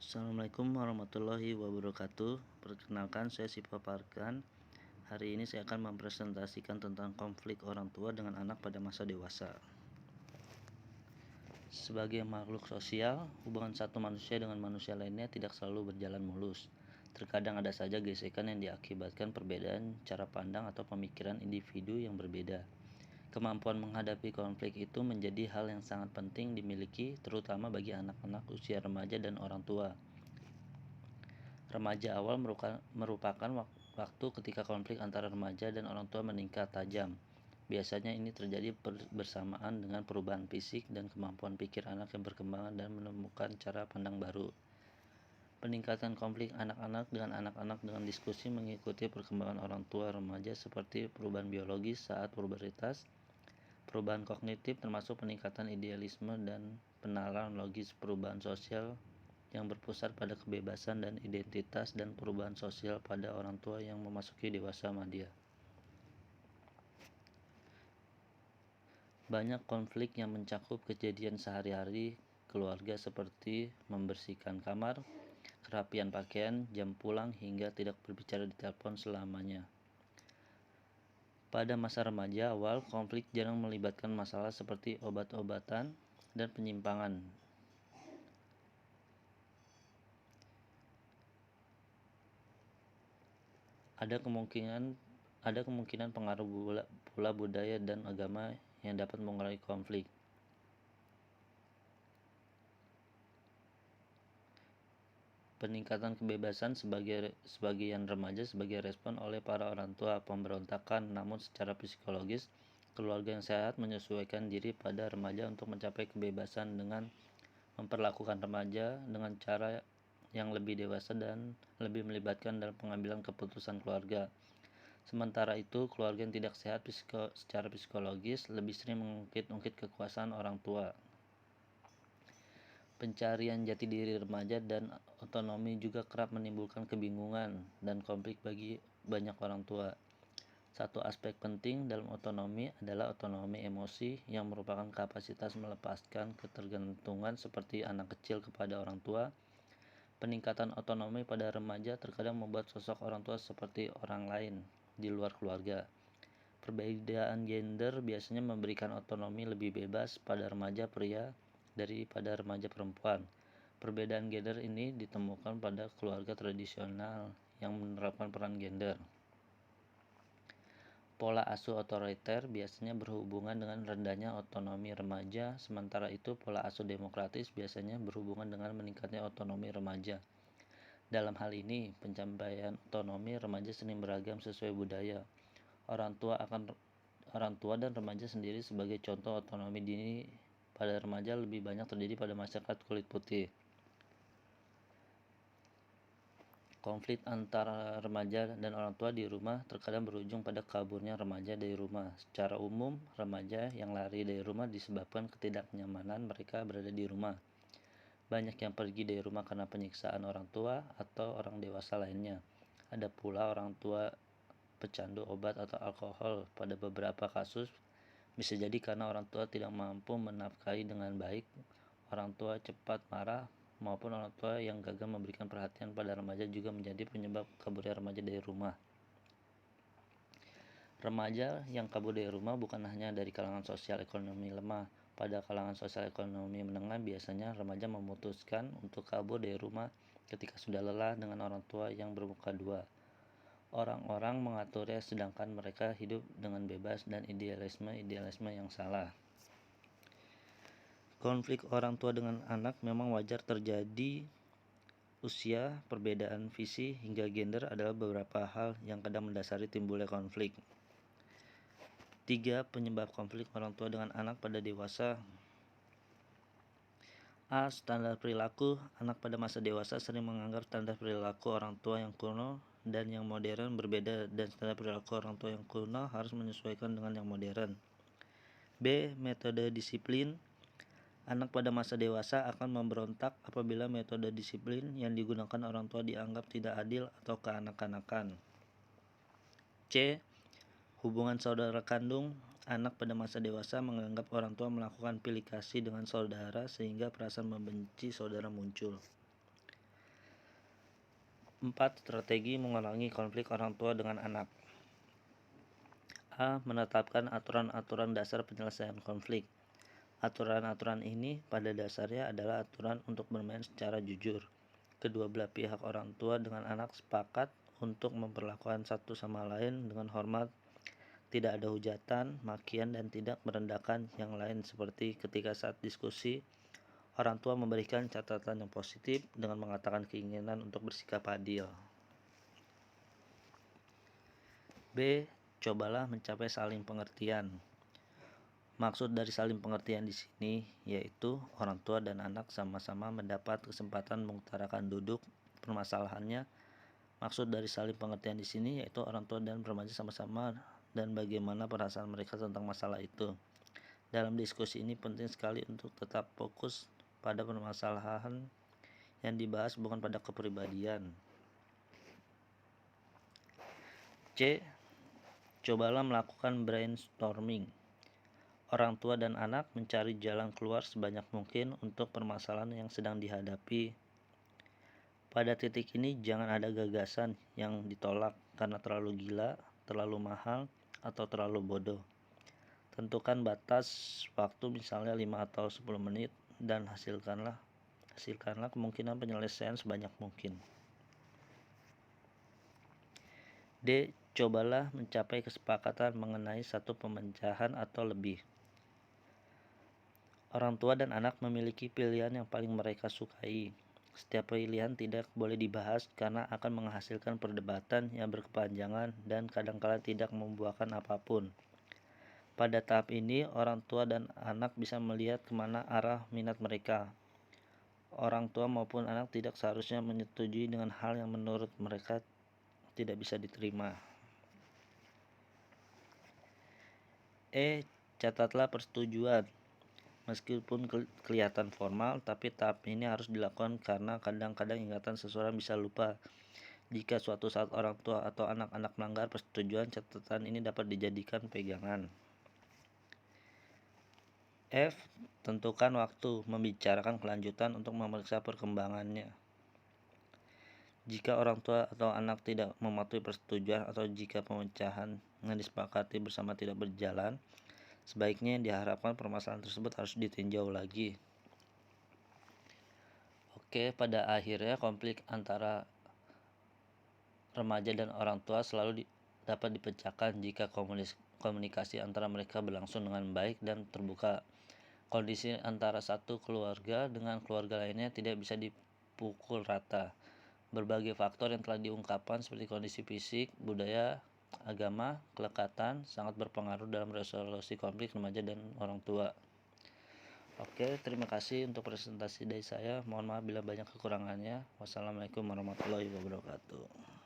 Assalamualaikum warahmatullahi wabarakatuh. Perkenalkan, saya Sipa Parkan. Hari ini saya akan mempresentasikan tentang konflik orang tua dengan anak pada masa dewasa. Sebagai makhluk sosial, hubungan satu manusia dengan manusia lainnya tidak selalu berjalan mulus. Terkadang ada saja gesekan yang diakibatkan perbedaan cara pandang atau pemikiran individu yang berbeda. Kemampuan menghadapi konflik itu menjadi hal yang sangat penting dimiliki, terutama bagi anak-anak usia remaja dan orang tua. Remaja awal merupakan waktu ketika konflik antara remaja dan orang tua meningkat tajam. Biasanya ini terjadi bersamaan dengan perubahan fisik dan kemampuan pikir anak yang berkembang dan menemukan cara pandang baru. Peningkatan konflik anak-anak dengan diskusi mengikuti perkembangan orang tua remaja seperti perubahan biologis saat pubertas, perubahan kognitif termasuk peningkatan idealisme dan penalaran logis, perubahan sosial yang berpusat pada kebebasan dan identitas, dan perubahan sosial pada orang tua yang memasuki dewasa madya. Banyak konflik yang mencakup kejadian sehari-hari keluarga seperti membersihkan kamar, kerapian pakaian, jam pulang, hingga tidak berbicara di telepon selamanya. Pada masa remaja awal, konflik jarang melibatkan masalah seperti obat-obatan dan penyimpangan. Ada kemungkinan pengaruh pula budaya dan agama yang dapat mengurangi konflik. Peningkatan kebebasan sebagian remaja sebagai respon oleh para orang tua pemberontakan, namun secara psikologis, keluarga yang sehat menyesuaikan diri pada remaja untuk mencapai kebebasan dengan memperlakukan remaja dengan cara yang lebih dewasa dan lebih melibatkan dalam pengambilan keputusan keluarga. Sementara itu, keluarga yang tidak sehat secara psikologis lebih sering mengungkit-ungkit kekuasaan orang tua. Pencarian jati diri remaja dan otonomi juga kerap menimbulkan kebingungan dan konflik bagi banyak orang tua. Satu aspek penting dalam otonomi adalah otonomi emosi, yang merupakan kapasitas melepaskan ketergantungan seperti anak kecil kepada orang tua. Peningkatan otonomi pada remaja terkadang membuat sosok orang tua seperti orang lain di luar keluarga. Perbedaan gender biasanya memberikan otonomi lebih bebas pada remaja pria daripada remaja perempuan. Perbedaan gender ini ditemukan pada keluarga tradisional yang menerapkan peran gender. Pola asuh otoriter biasanya berhubungan dengan rendahnya otonomi remaja, sementara itu pola asuh demokratis biasanya berhubungan dengan meningkatnya otonomi remaja. Dalam hal ini, pencapaian otonomi remaja sering beragam sesuai budaya. Orang tua dan remaja sendiri sebagai contoh, otonomi dini pada remaja lebih banyak terjadi pada masyarakat kulit putih. Konflik antara remaja dan orang tua di rumah terkadang berujung pada kaburnya remaja dari rumah. Secara umum, remaja yang lari dari rumah disebabkan ketidaknyamanan mereka berada di rumah. Banyak yang pergi dari rumah karena penyiksaan orang tua atau orang dewasa lainnya. Ada pula orang tua pecandu obat atau alkohol. Pada beberapa kasus, bisa jadi karena orang tua tidak mampu menafkahi dengan baik, orang tua cepat marah, maupun orang tua yang gagal memberikan perhatian pada remaja juga menjadi penyebab kaburnya remaja dari rumah. Remaja yang kabur dari rumah bukan hanya dari kalangan sosial ekonomi lemah. Pada kalangan sosial ekonomi menengah, biasanya remaja memutuskan untuk kabur dari rumah ketika sudah lelah dengan orang tua yang bermuka dua. Orang-orang mengaturnya sedangkan mereka hidup dengan bebas dan idealisme yang salah. Konflik orang tua dengan anak memang wajar terjadi. Usia, perbedaan visi, hingga gender adalah beberapa hal yang kadang mendasari timbulnya konflik. 3. Penyebab konflik orang tua dengan anak pada dewasa. A. Standar perilaku. Anak pada masa dewasa sering menganggap standar perilaku orang tua yang kuno dan yang modern berbeda, dan standar perilaku orang tua yang kuno harus menyesuaikan dengan yang modern. B. Metode disiplin. Anak pada masa dewasa akan memberontak apabila metode disiplin yang digunakan orang tua dianggap tidak adil atau kekanak-kanakan. C. Hubungan saudara kandung. Anak pada masa dewasa menganggap orang tua melakukan pilih kasih dengan saudara sehingga perasaan membenci saudara muncul. 4. Strategi mengurangi konflik orang tua dengan anak. A. Menetapkan aturan-aturan dasar penyelesaian konflik. Aturan-aturan ini pada dasarnya adalah aturan untuk bermain secara jujur. Kedua belah pihak orang tua dengan anak sepakat untuk memperlakukan satu sama lain dengan hormat, tidak ada hujatan, makian, dan tidak merendahkan yang lain seperti ketika saat diskusi, orang tua memberikan catatan yang positif dengan mengatakan keinginan untuk bersikap adil. B. Cobalah mencapai saling pengertian. Maksud dari saling pengertian di sini yaitu orang tua dan anak sama-sama mendapat kesempatan mengutarakan duduk permasalahannya. Maksud dari saling pengertian di sini yaitu orang tua dan remaja sama-sama dan bagaimana perasaan mereka tentang masalah itu. Dalam diskusi ini penting sekali untuk tetap fokus pada permasalahan yang dibahas, bukan pada kepribadian. C. Cobalah melakukan brainstorming. Orang tua dan anak mencari jalan keluar sebanyak mungkin untuk permasalahan yang sedang dihadapi. Pada titik ini jangan ada gagasan yang ditolak karena terlalu gila, terlalu mahal, atau terlalu bodoh. Tentukan batas waktu misalnya 5 atau 10 menit dan hasilkanlah kemungkinan penyelesaian sebanyak mungkin. D. Cobalah mencapai kesepakatan mengenai satu pemecahan atau lebih. Orang tua dan anak memiliki pilihan yang paling mereka sukai. Setiap pilihan tidak boleh dibahas karena akan menghasilkan perdebatan yang berkepanjangan dan kadang-kala tidak membuahkan apapun. Pada tahap ini, orang tua dan anak bisa melihat kemana arah minat mereka. Orang tua maupun anak tidak seharusnya menyetujui dengan hal yang menurut mereka tidak bisa diterima. E. Catatlah persetujuan. Meskipun kelihatan formal, tapi tahap ini harus dilakukan karena kadang-kadang ingatan seseorang bisa lupa. Jika suatu saat orang tua atau anak-anak melanggar persetujuan, catatan ini dapat dijadikan pegangan. F. Tentukan waktu membicarakan kelanjutan untuk memeriksa perkembangannya. Jika orang tua atau anak tidak mematuhi persetujuan atau jika pemecahan yang disepakati bersama tidak berjalan, sebaiknya diharapkan permasalahan tersebut harus ditinjau lagi. Oke, pada akhirnya konflik antara remaja dan orang tua selalu dapat dipecahkan jika komunikasi antara mereka berlangsung dengan baik dan terbuka. Kondisi antara satu keluarga dengan keluarga lainnya tidak bisa dipukul rata. Berbagai faktor yang telah diungkapkan seperti kondisi fisik, budaya, agama, kelekatan sangat berpengaruh dalam resolusi konflik remaja dan orang tua. Oke, terima kasih untuk presentasi dari saya. Mohon maaf bila banyak kekurangannya. Wassalamualaikum warahmatullahi wabarakatuh.